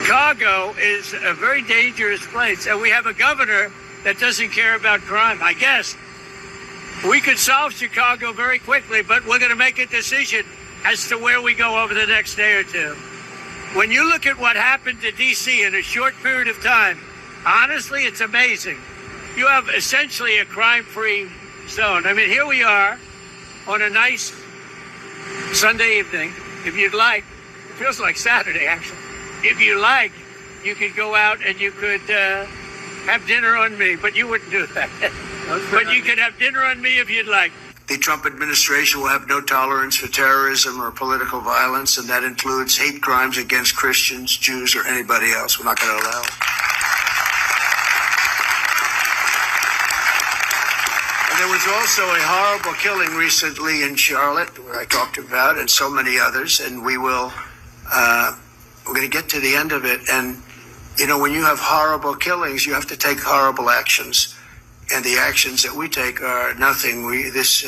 Chicago is a very dangerous place, and we have a governor that doesn't care about crime. I guess we could solve Chicago very quickly, but we're going to make a decision as to where we go over the next day or two. When you look at what happened to D.C. in a short period of time, honestly, it's amazing. You have essentially a crime-free zone. I mean, here we are on a nice Sunday evening. If you'd like, it feels like Saturday, actually. If you like, you could go out and you could have dinner on me, but you wouldn't do that. But you could have dinner on me if you'd like. The Trump administration will have no tolerance for terrorism or political violence, and that includes hate crimes against Christians, Jews, or anybody else. We're not going to allow it. And there was also a horrible killing recently in Charlotte, where I talked about, and so many others, and we're going to get to the end of it. And, you know, when you have horrible killings, you have to take horrible actions. And the actions that we take are nothing. This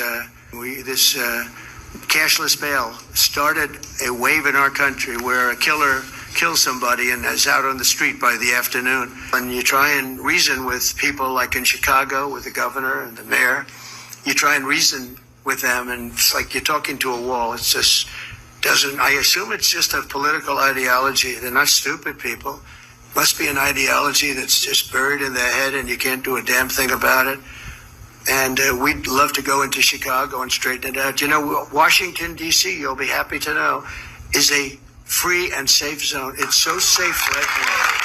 cashless bail started a wave in our country where a killer kills somebody and is out on the street by the afternoon. And you try and reason with people like in Chicago with the governor and the mayor. You try and reason with them, and it's like you're talking to a wall. It's just doesn't. I assume it's just a political ideology. They're not stupid people. Must be an ideology that's just buried in their head and you can't do a damn thing about it. And we'd love to go into Chicago and straighten it out. You know, Washington, D.C., you'll be happy to know, is a free and safe zone. It's so safe right now.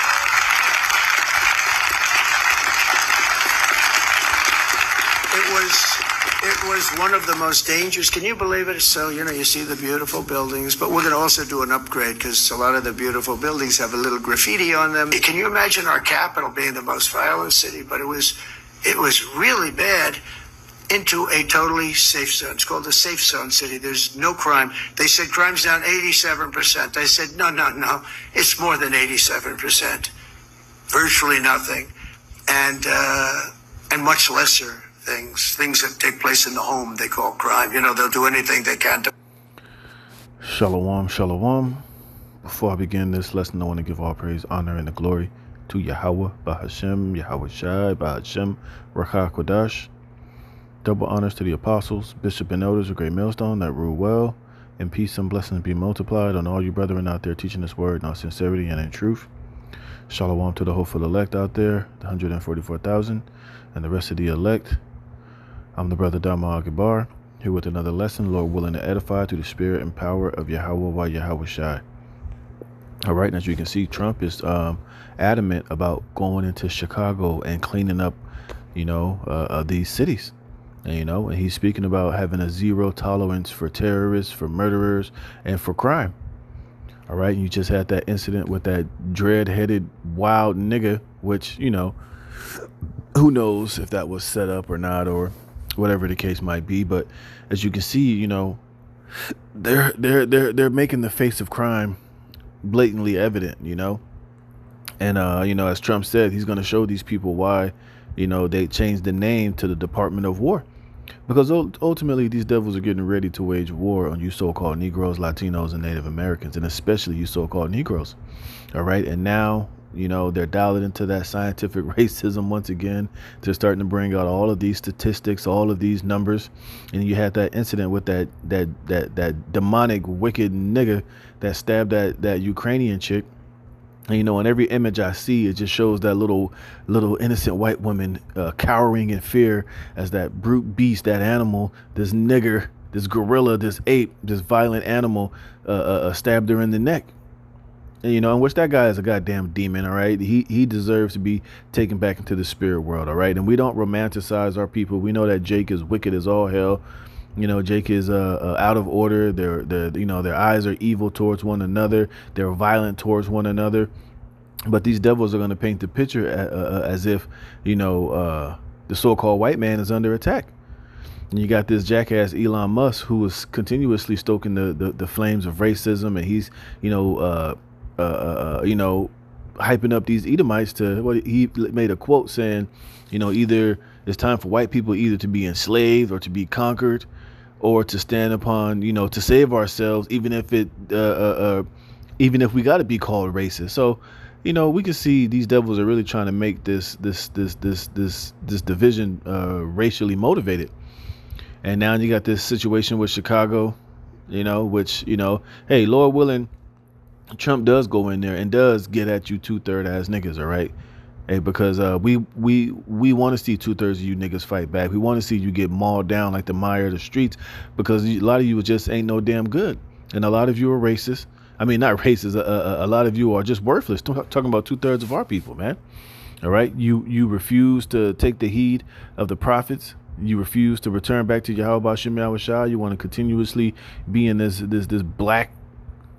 It was one of the most dangerous. Can you believe it? So, you know, you see the beautiful buildings, but we're going to also do an upgrade because a lot of the beautiful buildings have a little graffiti on them. Can you imagine our capital being the most violent city? But it was really bad into a totally safe zone. It's called a safe zone city. There's no crime. They said crime's down 87%. I said, no. It's more than 87%. Virtually nothing. And much lesser things that take place in the home they call crime. You know, they'll do anything they can to. Shalom. Before I begin this lesson, I want to give all praise, honor, and the glory to Yahweh, Bahashem, Yahweh Shai, Bahashem, Rakha Kodash. Double honors to the apostles, bishop, and elders of Great Millstone that rule well, and peace and blessings be multiplied on all you brethren out there teaching this word in all sincerity and in truth. Shalom to the hopeful elect out there, the 144,000, and the rest of the elect. I'm the brother Dama Agabar, here with another lesson, Lord willing to edify through the spirit and power of Yahweh Yahweh Shai. All right, and as you can see, Trump is adamant about going into Chicago and cleaning up, these cities. And he's speaking about having a zero tolerance for terrorists, for murderers, and for crime. All right, and you just had that incident with that dread-headed wild nigga, which, who knows if that was set up or not, or whatever the case might be. But as you can see, they're making the face of crime blatantly evident, and as Trump said, he's going to show these people why they changed the name to the Department of War, because ultimately these devils are getting ready to wage war on you so-called Negroes, Latinos, and Native Americans, and especially you so-called Negroes. All right, and now they're dialing into that scientific racism once again. They're starting to bring out all of these statistics, all of these numbers. And you had that incident with that demonic, wicked nigga that stabbed that Ukrainian chick. And, in every image I see, it just shows that little innocent white woman cowering in fear as that brute beast, that animal, this nigger, this gorilla, this ape, this violent animal stabbed her in the neck. And, in which that guy is a goddamn demon, all right? He deserves to be taken back into the spirit world, all right? And we don't romanticize our people. We know that Jake is wicked as all hell. Jake is out of order. Their eyes are evil towards one another. They're violent towards one another. But these devils are going to paint the picture as if, the so-called white man is under attack. And you got this jackass Elon Musk who is continuously stoking the flames of racism, and he's, hyping up these Edomites to what he made a quote saying, either it's time for white people either to be enslaved or to be conquered, or to stand upon, to save ourselves, even if it even if we got to be called racist. So, we can see these devils are really trying to make this division racially motivated. And now you got this situation with Chicago, which, hey, Lord willing, Trump does go in there and does get at you 2/3 ass niggas, all right? Hey, because we want to see 2/3 of you niggas fight back. We want to see you get mauled down like the mire of the streets, because a lot of you just ain't no damn good, and a lot of you are racist. I mean, not racist. A lot of you are just worthless. Talking about 2/3 of our people, man. All right, you refuse to take the heed of the prophets. You refuse to return back to Yahweh Shem Yahweh Shah. You want to continuously be in this black,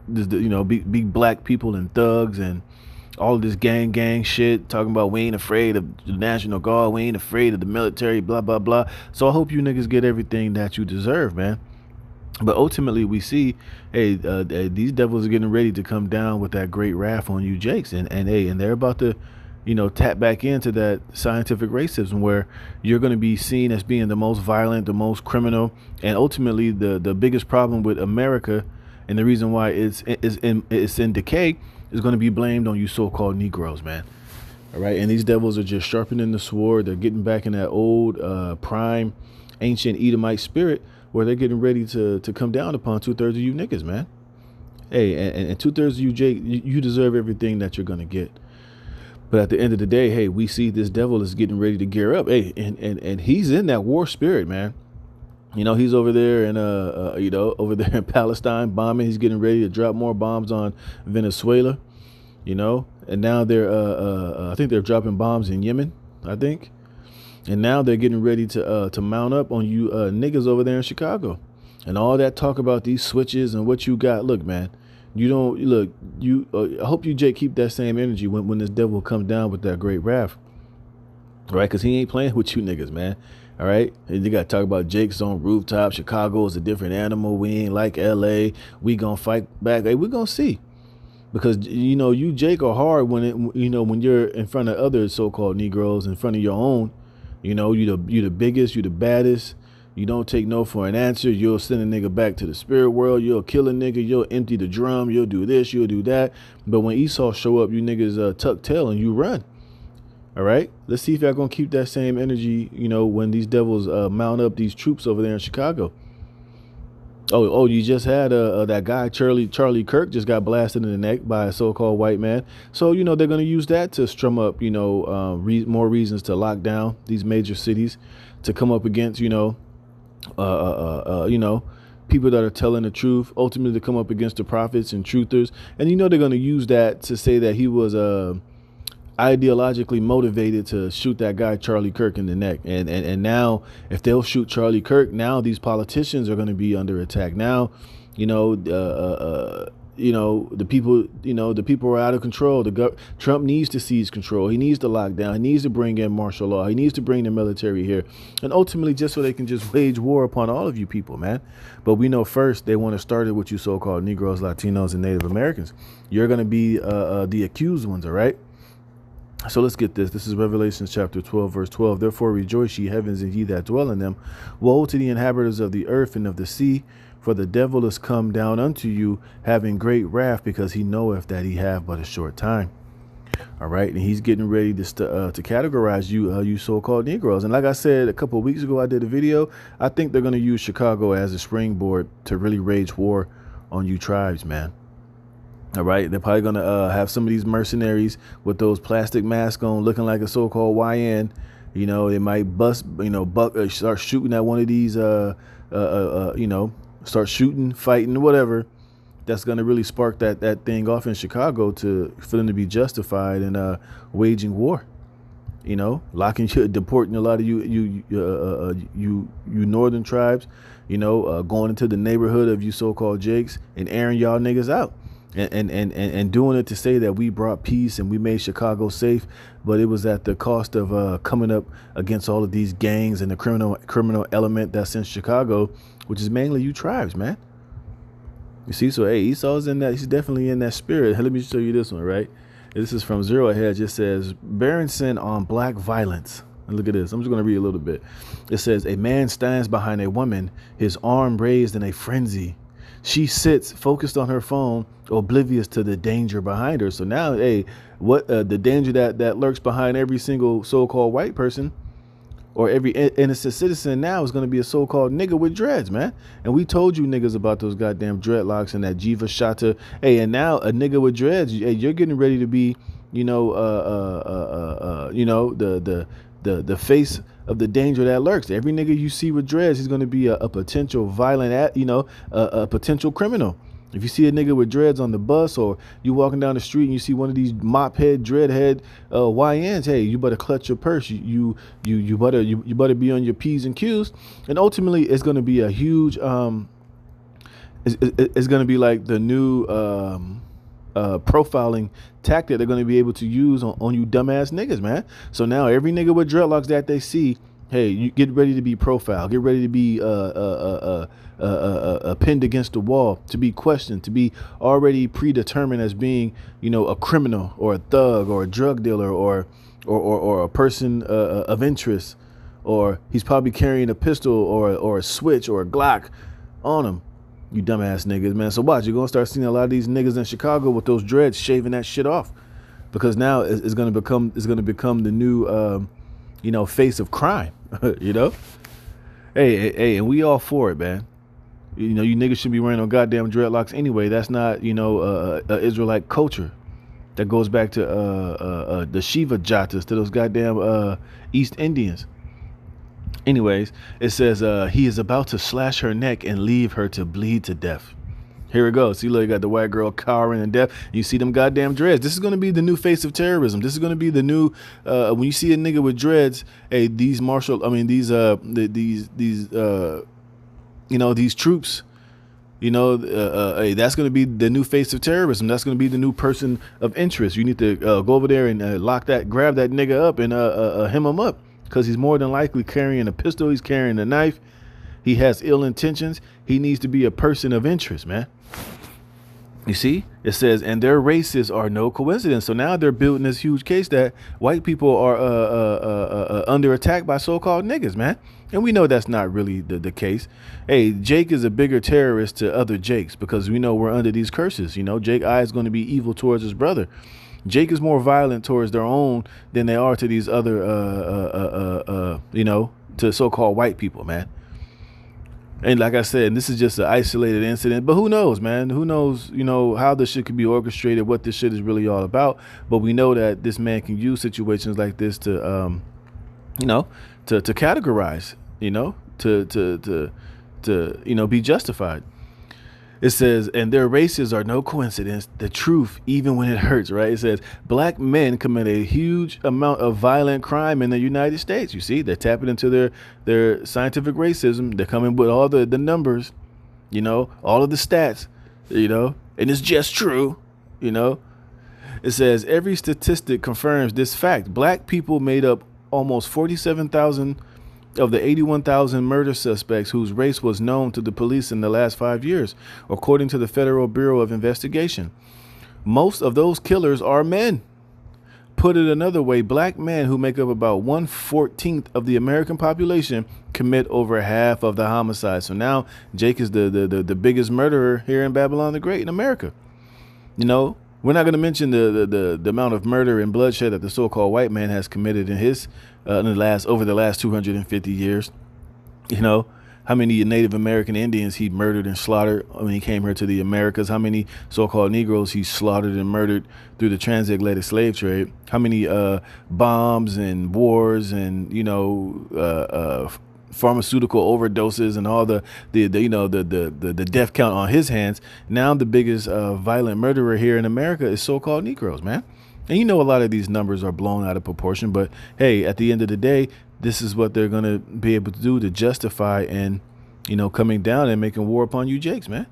big black people and thugs and all of this gang shit, talking about we ain't afraid of the National Guard, we ain't afraid of the military, blah, blah, blah. So I hope you niggas get everything that you deserve, man. But ultimately we see, hey, these devils are getting ready to come down with that great wrath on you Jakes. And they're about to, tap back into that scientific racism where you're going to be seen as being the most violent, the most criminal. And ultimately the biggest problem with America, and the reason why it's in decay, is going to be blamed on you so-called Negroes, man. All right. And these devils are just sharpening the sword. They're getting back in that old prime ancient Edomite spirit where they're getting ready to come down upon 2/3 of you niggas, man. Hey, and 2/3 of you, Jake, you deserve everything that you're going to get. But at the end of the day, hey, we see this devil is getting ready to gear up. Hey, and he's in that war spirit, man. He's over there in over there in Palestine bombing. He's getting ready to drop more bombs on Venezuela, and now they're I think they're dropping bombs in Yemen, I think. And now they're getting ready to mount up on you niggas over there in Chicago. And all that talk about these switches and what you got. Look, man, I hope you, Jake, keep that same energy when this devil comes down with that great wrath. Right? Because he ain't playing with you niggas, man. All right. And you got to talk about Jake's on rooftop. Chicago is a different animal. We ain't like LA. We going to fight back. Hey, we're going to see. Because, you, Jake, are hard when you're in front of other so-called Negroes, in front of your own. You the biggest, you the baddest. You don't take no for an answer. You'll send a nigga back to the spirit world. You'll kill a nigga. You'll empty the drum. You'll do this. You'll do that. But when Esau show up, you niggas tuck tail and you run. All right. Let's see if y'all gonna keep that same energy, when these devils mount up these troops over there in Chicago. Oh, you just had that guy Charlie Kirk just got blasted in the neck by a so-called white man. So they're gonna use that to strum up more reasons to lock down these major cities, to come up against people that are telling the truth. Ultimately, to come up against the prophets and truthers, and they're gonna use that to say that he was ideologically motivated to shoot that guy Charlie Kirk in the neck. And now if they'll shoot Charlie Kirk, now these politicians are going to be under attack. Now, the people are out of control. Trump needs to seize control. He needs to lock down. He needs to bring in martial law. He needs to bring the military here. And ultimately, just so they can just wage war upon all of you people, man. But we know first they want to start it with you so-called Negroes, Latinos, and Native Americans. You're going to be the accused ones, all right? So let's get this. This is Revelation chapter 12, verse 12. Therefore rejoice, ye heavens, and ye that dwell in them. Woe to the inhabitants of the earth and of the sea, for the devil is come down unto you, having great wrath, because he knoweth that he have but a short time. All right. And he's getting ready to categorize you so-called Negroes. And like I said, a couple of weeks ago, I did a video. I think they're going to use Chicago as a springboard to really wage war on you tribes, man. All right. They're probably going to have some of these mercenaries with those plastic masks on, looking like a so-called YN. They might start shooting at one of these, start shooting, fighting, whatever. That's going to really spark that thing off in Chicago for them to be justified in waging war. Deporting a lot of you northern tribes, going into the neighborhood of you so-called Jakes and airing y'all niggas out. And doing it to say that we brought peace and we made Chicago safe, but it was at the cost of coming up against all of these gangs and the criminal element that's in Chicago, which is mainly you tribes, man. You see, so hey, Esau's in that. He's definitely in that spirit. Let me show you this one, right? This is from Zero Ahead. It just says bearing sin on black violence. And look at this. I'm just going to read a little bit. It says a man stands behind a woman, his arm raised in a frenzy. She sits focused on her phone, oblivious to the danger behind her. So now, hey, what the danger that lurks behind every single so-called white person or every innocent citizen now is going to be a so-called nigga with dreads, man. And we told you niggas about those goddamn dreadlocks and that Jiva Shata. Hey, and now a nigga with dreads, hey, you're getting ready to be, the face of the danger that lurks. Every nigga you see with dreads, he's going to be a potential violent, a potential criminal. If you see a nigga with dreads on the bus, or you walking down the street and you see one of these mop head, dread head YNs, hey, you better clutch your purse. You better be on your P's and Q's. And ultimately, it's going to be a huge. It's going to be like the new profiling tactic they're going to be able to use on you dumbass niggas, man. So now every nigga with dreadlocks that they see, hey, you get ready to be profiled, get ready to be pinned against the wall, to be questioned, to be already predetermined as being, a criminal or a thug or a drug dealer or a person of interest, or he's probably carrying a pistol or a switch or a Glock on him. You dumbass niggas, man. So watch, you're gonna start seeing a lot of these niggas in Chicago with those dreads shaving that shit off, because now it's gonna become the new face of crime. Hey, and we all for it, man. You niggas should be wearing no goddamn dreadlocks anyway. That's not Israelite culture. That goes back to the Shiva Jatas, to those goddamn East Indians. Anyways, it says he is about to slash her neck and leave her to bleed to death. Here we go. See, look, you got the white girl cowering in death. You see them goddamn dreads. This is going to be the new face of terrorism. This is going to be the new when you see a nigga with dreads. Hey, these troops. Hey, that's going to be the new face of terrorism. That's going to be the new person of interest. You need to go over there and grab that nigga up and hem him up. Because he's more than likely carrying a pistol. He's carrying a knife. He has ill intentions. He needs to be a person of interest, man. You see, it says, and their races are no coincidence. So now they're building this huge case that white people are under attack by so-called niggas, man. And we know that's not really the case. Hey, Jake is a bigger terrorist to other Jakes, because we know we're under these curses. Jake I is going to be evil towards his brother. Jake is more violent towards their own than they are to these other, to so-called white people, man. And like I said, this is just an isolated incident, but who knows, man? Who knows, how this shit could be orchestrated, what this shit is really all about. But we know that this man can use situations like this to categorize, to be justified. It says, and their races are no coincidence. The truth, even when it hurts, right? It says, black men commit a huge amount of violent crime in the United States. You see, they're tapping into their scientific racism. They're coming with all the numbers, all of the stats, and it's just true, It says, every statistic confirms this fact. Black people made up almost 47,000 of the 81,000 murder suspects whose race was known to the police in the last 5 years, according to the Federal Bureau of Investigation. Most of those killers are men. Put it another way, black men, who make up about 1/14 of the American population, commit over half of the homicides. So now Jake is the biggest murderer here in Babylon the Great in America. We're not going to mention the amount of murder and bloodshed that the so-called white man has committed in his over the last 250 years. How many Native American Indians he murdered and slaughtered when he came here to the Americas? How many so-called Negroes he slaughtered and murdered through the transatlantic slave trade? How many bombs and wars and pharmaceutical overdoses and all the death count on his hands? Now the biggest violent murderer here in America is so-called Negroes, man. And a lot of these numbers are blown out of proportion, but hey, at the end of the day, this is what they're going to be able to do to justify and, coming down and making war upon you Jakes, man.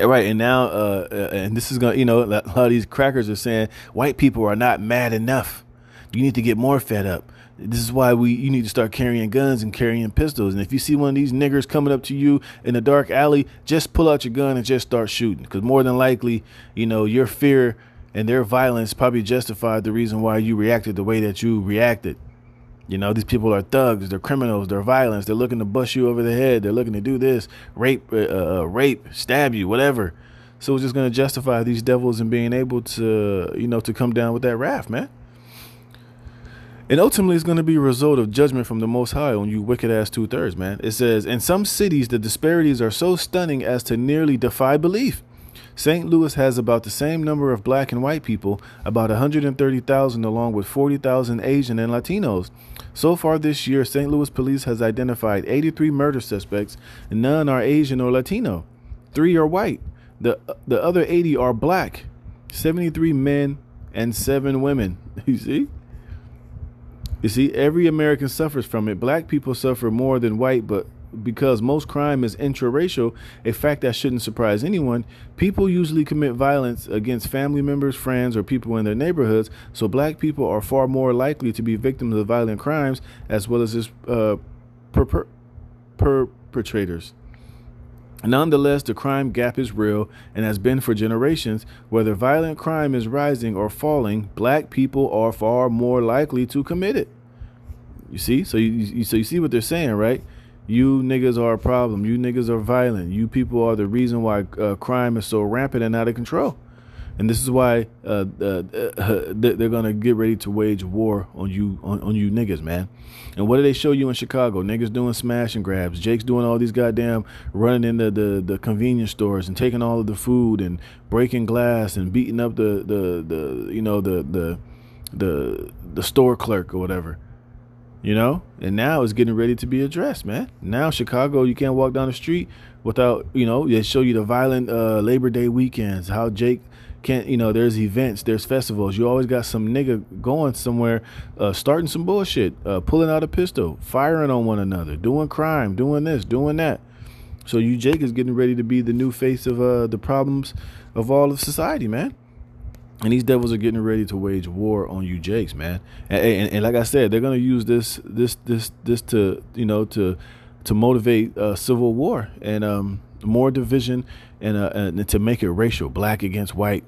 Right. And now, and this is going to, a lot of these crackers are saying white people are not mad enough. You need to get more fed up. This is why you need to start carrying guns and carrying pistols. And if you see one of these niggers coming up to you in a dark alley, just pull out your gun and just start shooting. Because more than likely, your fear and their violence probably justified the reason why you reacted the way that you reacted. You know, these people are thugs, they're criminals, they're violence, they're looking to bust you over the head, they're looking to do this, rape, stab you, whatever. So it's just going to justify these devils and being able to, to come down with that wrath, man. And ultimately, it's going to be a result of judgment from the Most High on you wicked ass 2/3, man. It says, in some cities, the disparities are so stunning as to nearly defy belief. St. Louis has about the same number of black and white people, about 130,000, along with 40,000 Asian and Latinos. So far this year, St. Louis police has identified 83 murder suspects, and none are Asian or Latino. 3 are white. The other 80 are black. 73 men and 7 women. You see? You see, every American suffers from it. Black people suffer more than white, but because most crime is intraracial, a fact that shouldn't surprise anyone, people usually commit violence against family members, friends, or people in their neighborhoods, so black people are far more likely to be victims of violent crimes as well as its perpetrators. Nonetheless, the crime gap is real and has been for generations. Whether violent crime is rising or falling, black people are far more likely to commit it. You see? So you see what they're saying, right? You niggas are a problem. You niggas are violent. You people are the reason why crime is so rampant and out of control. And this is why they're going to get ready to wage war on you niggas, man. And what do they show you in Chicago? Niggas doing smash and grabs. Jake's doing all these goddamn running into the convenience stores and taking all of the food and breaking glass and beating up the store clerk or whatever. You know, and now it's getting ready to be addressed, man. Now Chicago, you can't walk down the street without, they show you the violent Labor Day weekends, how Jake can't, there's events, there's festivals. You always got some nigga going somewhere, starting some bullshit, pulling out a pistol, firing on one another, doing crime, doing this, doing that. So Jake is getting ready to be the new face of the problems of all of society, man. And these devils are getting ready to wage war on you Jakes, man. And like I said, they're gonna use this to to motivate civil war and more division and to make it racial, black against white,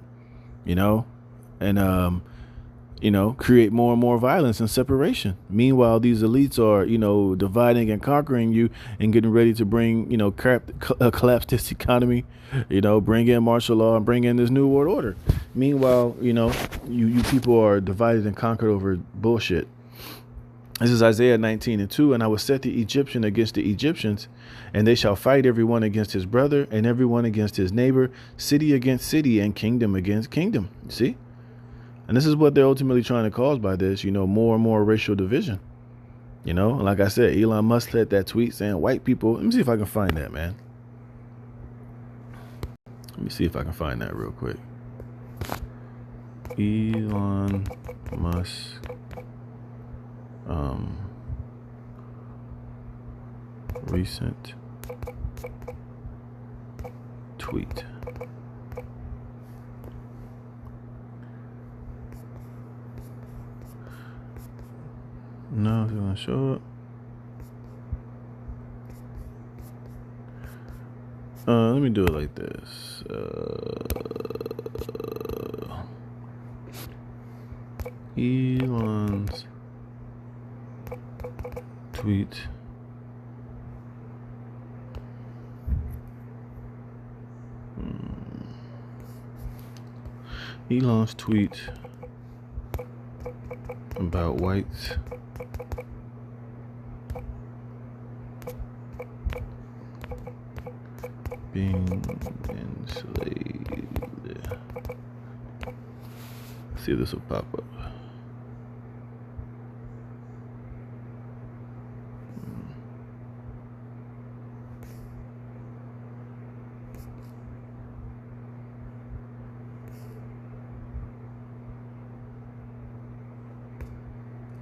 and create more and more violence and separation. Meanwhile, these elites are, dividing and conquering you and getting ready to bring, collapse this economy, bring in martial law and bring in this new world order. Meanwhile, you people are divided and conquered over bullshit. This is Isaiah 19:2. And I will set the Egyptian against the Egyptians, and they shall fight everyone against his brother and everyone against his neighbor, city against city and kingdom against kingdom. See? And this is what they're ultimately trying to cause by this, more and more racial division. Like I said, Elon Musk had that tweet saying white people. Let me see if I can find that, man. Let me see if I can find that real quick. Elon Musk. Recent tweet. No, it's gonna show up. Let me do it like this. Elon's tweet. Elon's tweet about whites being enslaved. See if this will pop up.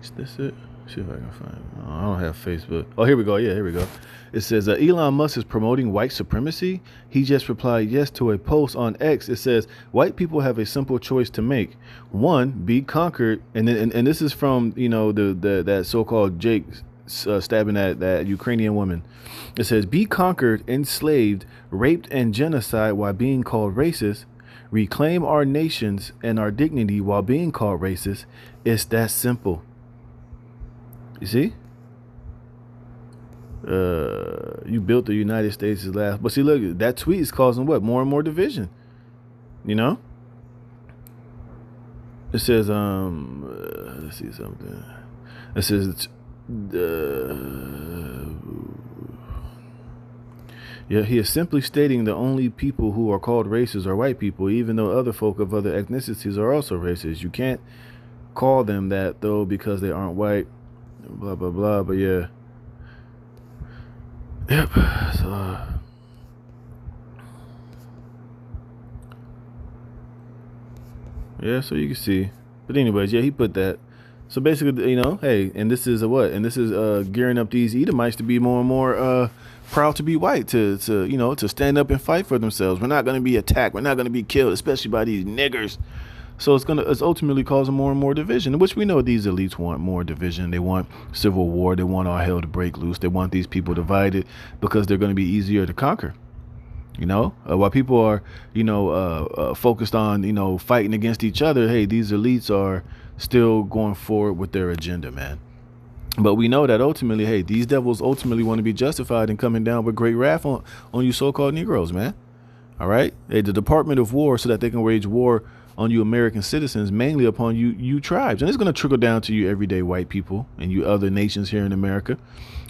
Is this it? See if I can find it. Oh, I don't have Facebook. Oh, here we go. Yeah, here we go. It says Elon Musk is promoting white supremacy. He just replied yes to a post on X. It says white people have a simple choice to make. One, be conquered, and this is from that so-called Jake stabbing that Ukrainian woman. It says be conquered, enslaved, raped, and genocide while being called racist. Reclaim our nations and our dignity while being called racist. It's that simple. You see? You built the United States' last. But see, look, that tweet is causing what? More and more division. You know? It says, let's see something. It says, yeah, he is simply stating the only people who are called racist are white people, even though other folk of other ethnicities are also racist. You can't call them that, though, because they aren't white. Blah, blah, blah. But yeah. Yep. So, yeah, so you can see. But anyways, yeah, he put that. So basically, hey, and this is what? And this is gearing up these Edomites to be more and more proud to be white, to stand up and fight for themselves. We're not going to be attacked. We're not going to be killed, especially by these niggers. So it's ultimately causing more and more division, which we know these elites want more division. They want civil war. They want all hell to break loose. They want these people divided because they're going to be easier to conquer. While people are, focused on, fighting against each other, hey, these elites are still going forward with their agenda, man. But we know that ultimately, hey, these devils ultimately want to be justified in coming down with great wrath on you so-called Negroes, man. All right. Hey, the Department of War, so that they can wage war on you American citizens, mainly upon you tribes. And it's going to trickle down to you everyday white people and you other nations here in America,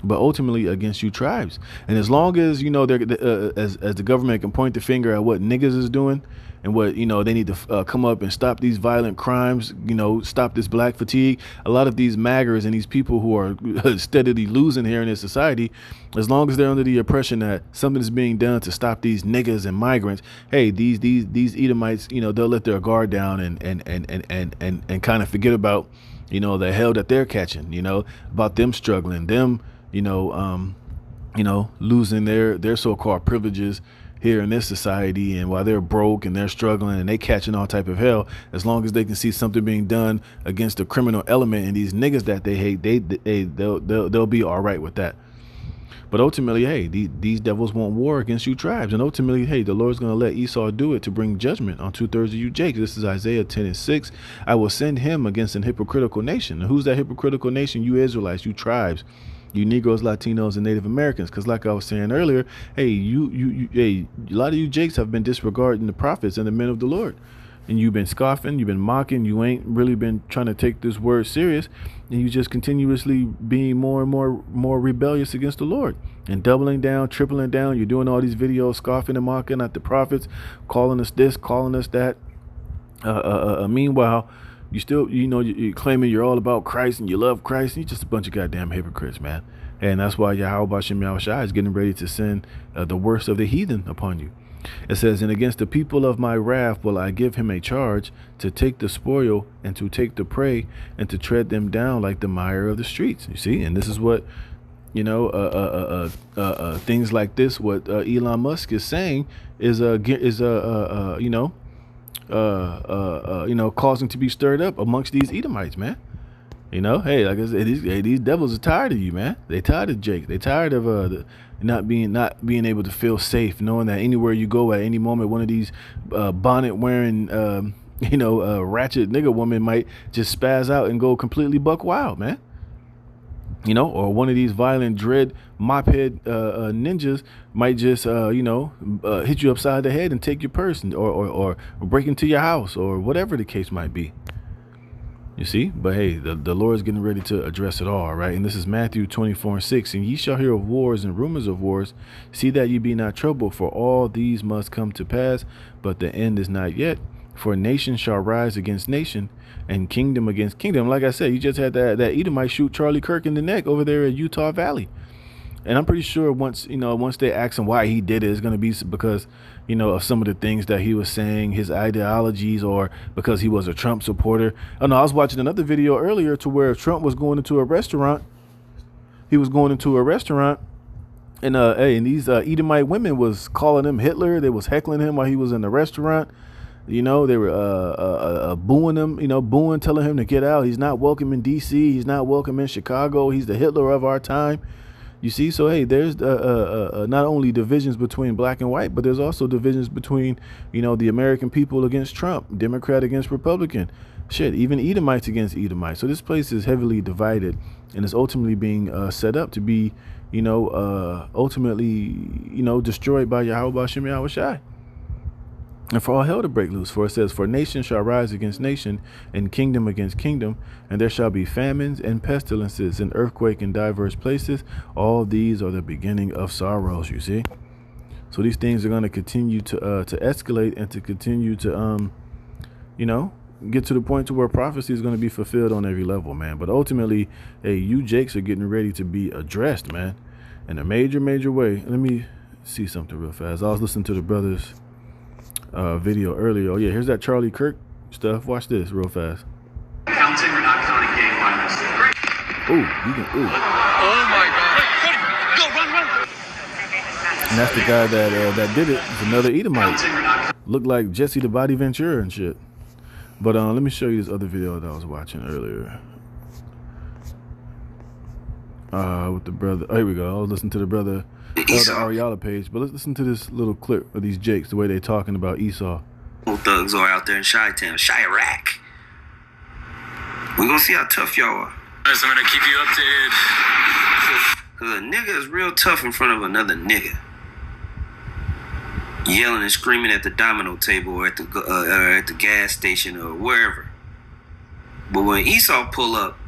but ultimately against you tribes. And as long as, they're as the government can point the finger at what niggas is doing and what, they need to come up and stop these violent crimes, stop this black fatigue. A lot of these maggers and these people who are steadily losing here in this society, as long as they're under the oppression that something is being done to stop these niggas and migrants, hey, these Edomites, they'll let their guard down and kind of forget about, the hell that they're catching, about them struggling, them, losing their so-called privileges here in this society, and while they're broke and they're struggling and they catching all type of hell, as long as they can see something being done against the criminal element and these niggas that they hate, they'll be all right with that. But ultimately, hey, these devils want war against you tribes, and ultimately, hey, the Lord's going to let Esau do it to bring judgment on 2/3 of you Jakes. This is Isaiah 10:6. I will send him against an hypocritical nation. And who's that hypocritical nation? You Israelites, you tribes, you Negroes, Latinos, and Native Americans. Because like I was saying earlier, hey, a lot of you Jakes have been disregarding the prophets and the men of the Lord. And you've been scoffing, you've been mocking, you ain't really been trying to take this word serious, and you just continuously being more and more rebellious against the Lord and doubling down, tripling down. You're doing all these videos, scoffing and mocking at the prophets, calling us this, calling us that. Meanwhile, you still, you're claiming you're all about Christ and you love Christ, and you're just a bunch of goddamn hypocrites, man. And that's why Yahweh Bashem Yahushua is getting ready to send the worst of the heathen upon you. It says, and against the people of my wrath will I give him a charge to take the spoil and to take the prey and to tread them down like the mire of the streets. You see, and this is what, things like this, what Elon Musk is saying is causing to be stirred up amongst these Edomites, man. Hey, like I said, these devils are tired of you, man. They tired of Jake. They tired of not being able to feel safe, knowing that anywhere you go at any moment, one of these bonnet wearing, ratchet nigga woman might just spaz out and go completely buck wild, man. Or one of these violent dread mophead ninjas might just hit you upside the head and take your purse or break into your house or whatever the case might be. You see, but hey, the Lord is getting ready to address it all, right? And this is Matthew 24:6. And ye shall hear of wars and rumors of wars. See that ye be not troubled, for all these must come to pass, but the end is not yet. For nation shall rise against nation, and kingdom against kingdom. Like I said, you just had that Edomite shoot Charlie Kirk in the neck over there at Utah Valley. And I'm pretty sure once they ask him why he did it, it's going to be because, of some of the things that he was saying, his ideologies, or because he was a Trump supporter. Oh, no, I was watching another video earlier to where Trump was going into a restaurant. He was going into a restaurant, and these Edomite women was calling him Hitler. They was heckling him while he was in the restaurant. They were booing him, telling him to get out. He's not welcome in D.C. He's not welcome in Chicago. He's the Hitler of our time. You see, so hey, there's not only divisions between black and white, but there's also divisions between, the American people against Trump, Democrat against Republican, shit, even Edomites against Edomites. So this place is heavily divided, and it's ultimately being set up to be, ultimately, destroyed by Yahweh Shem Yahweh Shai. And for all hell to break loose, for it says, for nation shall rise against nation, and kingdom against kingdom, and there shall be famines and pestilences and earthquake in diverse places. All these are the beginning of sorrows, you see. So these things are going to continue to escalate and to continue to, get to the point to where prophecy is going to be fulfilled on every level, man. But ultimately, hey, you Jakes are getting ready to be addressed, man, in a major, major way. Let me see something real fast. I was listening to the brothers' video earlier. Oh yeah, here's that Charlie Kirk stuff. Watch this real fast. Counting or not counting gang violence? Ooh, you can. Ooh. Oh my God! Go run! And that's the guy that did it. It's another Edomite. Counting or not? Looked like Jesse the Body Ventura and shit. But let me show you this other video that I was watching earlier. With the brother. Oh, here we go. I was listening to the brother. The Ariala page, but let's listen to this little clip of these Jakes, the way they talking about Esau. Thugs are out there in Chi-Town, Chirac. We gonna see how tough y'all are. Guys, I'm gonna keep you updated. Cause a nigga is real tough in front of another nigga, yelling and screaming at the domino table or at the gas station or wherever. But when Esau pull up,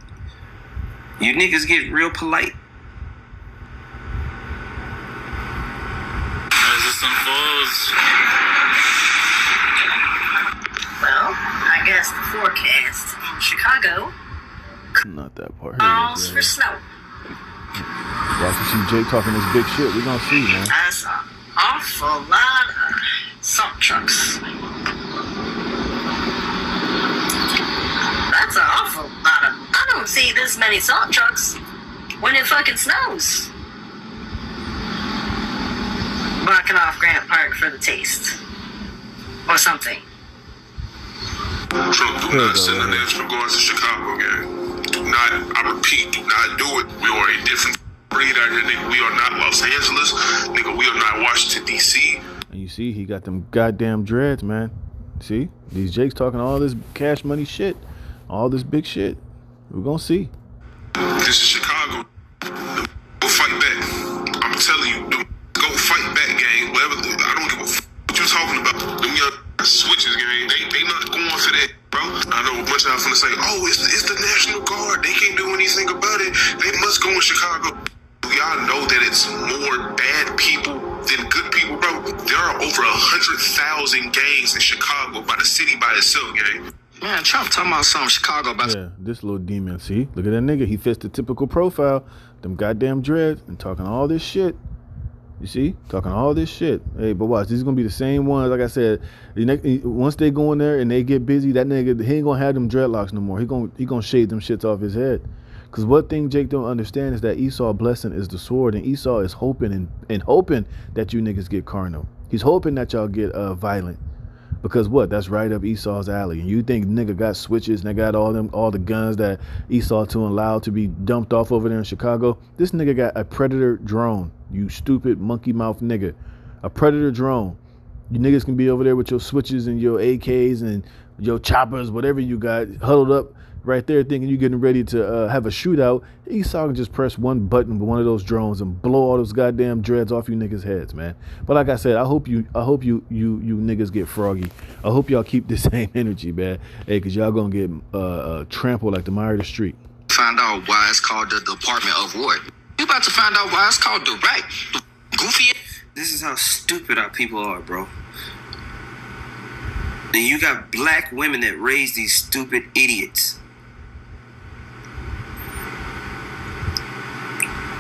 you niggas get real polite. As this unfolds. Well, I guess the forecast in Chicago Not that part. calls for snow. Watch you see Jake talking this big shit. We gonna see, man. That's an awful lot of salt trucks. That's an awful lot of. I don't see this many salt trucks when it fucking snows. Blocking off Grant Park for the taste. Or something. Trump, do not send the National Guard to Chicago, gang. Do not, I repeat, do not do it. We are a different breed out here, nigga. We are not Los Angeles. Nigga, we are not Washington, D.C. And you see, he got them goddamn dreads, man. See? These Jakes talking all this cash money shit. All this big shit. We're gonna see. This is Chicago. Go fight back. I'm telling you, go fight back, gang. Whatever. I don't give a f*** what you talking about. Them young switches, gang. They not going for that, bro. I know a bunch of y'all finna say, oh, it's the National Guard. They can't do anything about it. They must go in Chicago. Y'all know that it's more bad people than good people, bro. There are over 100,000 gangs in Chicago by the city by itself, gang. Man, Trump talking about something Chicago about. Yeah, this little demon. See? Look at that nigga. He fits the typical profile. Them goddamn dreads and talking all this shit. You see? Talking all this shit. Hey, but watch. These are going to be the same ones. Like I said, once they go in there and they get busy, that nigga, he ain't going to have them dreadlocks no more. He gonna shave them shits off his head. Because one thing Jake don't understand is that Esau's blessing is the sword. And Esau is hoping and hoping that you niggas get carnal. He's hoping that y'all get violent. Because what? That's right up Esau's alley. And you think nigga got switches and they got all the guns that Esau to allow to be dumped off over there in Chicago? This nigga got a Predator drone. You stupid monkey mouth nigga. A Predator drone. You niggas can be over there with your switches and your AKs and your choppers, whatever you got, huddled up right there thinking you're getting ready to have a shootout. Esau can just press one button with one of those drones and blow all those goddamn dreads off you niggas' heads, man. But like I said, I hope you niggas get froggy. I hope y'all keep the same energy, man. Hey, cause y'all gonna get trampled like the mire of the street. Find out why it's called the Department of War. You about to find out why it's called the right. Goofy. This is how stupid our people are, bro. And you got black women that raise these stupid idiots.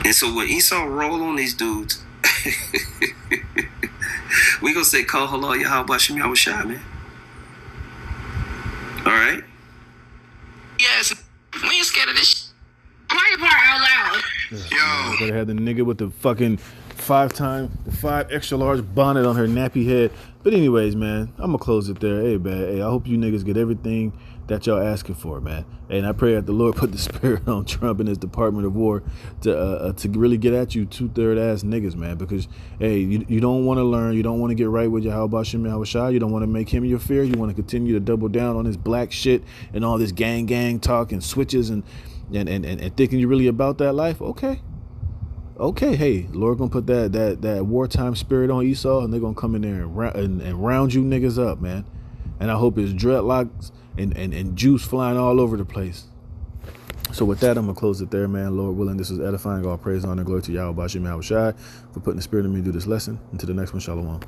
And so when Esau roll on these dudes, we gonna say, call halal Yahweh Shem Yahweh Shai, man. All right? Yes, we ain't scared of this shit. Play part out loud. Yo. Gotta have the nigga with the fucking the 5 extra large bonnet on her nappy head. But anyways, man, I'm gonna close it there. Hey, man, hey, I hope you niggas get everything that y'all asking for, man. And I pray that the Lord put the spirit on Trump and his Department of War to really get at you 2/3 ass niggas, man. Because hey, you don't want to learn, you don't want to get right with Yahweh Shem Yahushua, you don't want to make him your fear, you want to continue to double down on this black shit and all this gang talk and switches and thinking you're really about that life. Okay, hey, Lord gonna put that wartime spirit on Esau, and they're gonna come in there and round you niggas up, man. And I hope it's dreadlocks and juice flying all over the place. So with that, I'm gonna close it there, man. Lord willing, this is edifying. All praise, honor, glory to Yahweh Bashem Yahushai for putting the spirit in me to do this lesson. Until the next one, shalom.